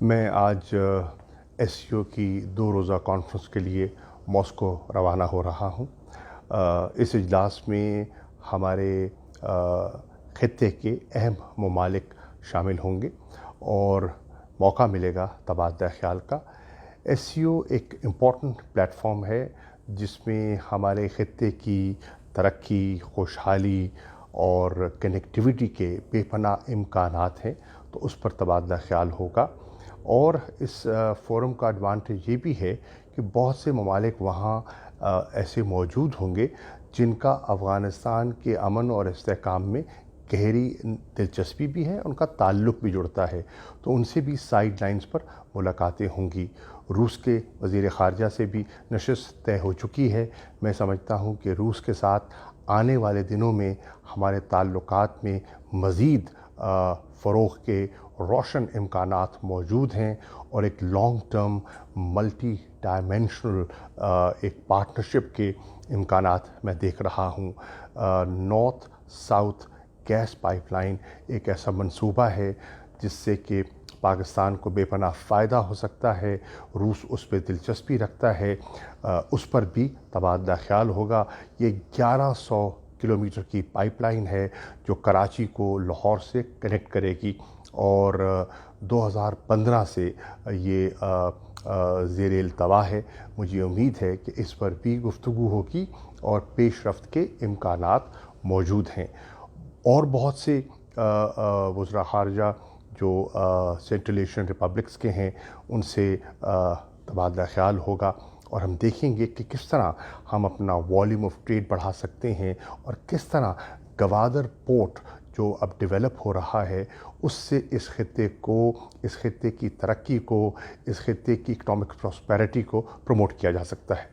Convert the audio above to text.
मैं आज एससीओ की 2 रोज़ा कॉन्फ्रेंस के लिए मॉस्को रवाना हो रहा हूँ। इस इजलास में हमारे खित्ते के अहम ममालिक शामिल होंगे और मौका मिलेगा तबादला ख्याल का। एससीओ एक इम्पॉर्टेंट प्लेटफॉर्म है जिसमें हमारे खित्ते की तरक्की, खुशहाली और कनेक्टिविटी के बेपनाह इम्कानात हैं, तो उस पर तबादला ख्याल होगा। और इस फोरम का एडवांटेज ये भी है कि बहुत से ममालिक वहाँ ऐसे मौजूद होंगे जिनका अफ़गानिस्तान के अमन और इस्तेहकाम में गहरी दिलचस्पी भी है, उनका ताल्लुक़ भी जुड़ता है, तो उनसे भी साइड लाइन्स पर मुलाकातें होंगी। रूस के वज़ीर ख़ारजा से भी नशिस्त तय हो चुकी है। मैं समझता हूँ कि रूस के साथ आने वाले दिनों में हमारे ताल्लुकात में मज़ीद फ़रोग़ के रोशन इम्कानात मौजूद हैं और एक लॉन्ग टर्म मल्टी डायमेंशनल एक पार्टनरशिप के इम्कानात मैं देख रहा हूँ। नॉर्थ साउथ गैस पाइपलाइन एक ऐसा मंसूबा है जिससे कि पाकिस्तान को बेपनाह फ़ायदा हो सकता है। रूस उस पर दिलचस्पी रखता है, उस पर भी तबादला ख्याल होगा। ये 1100 किलोमीटर की पाइपलाइन है जो कराची को लाहौर से कनेक्ट करेगी और 2015 से ये ज़ेर इल्तवा है। मुझे उम्मीद है कि इस पर भी गुफ्तगू होगी और पेशरफ्त के इम्कानात मौजूद हैं। और बहुत से वज़रा ख़ारजा जो सेंट्रल एशियन रिपब्लिक्स के हैं उनसे तबादला ख्याल होगा और हम देखेंगे कि किस तरह हम अपना वॉल्यूम ऑफ ट्रेड बढ़ा सकते हैं और किस तरह गवादर पोर्ट जो अब डेवलप हो रहा है उससे इस खित्ते की तरक्की को, इस खित्ते की इकनॉमिक प्रॉस्पेरिटी को प्रमोट किया जा सकता है।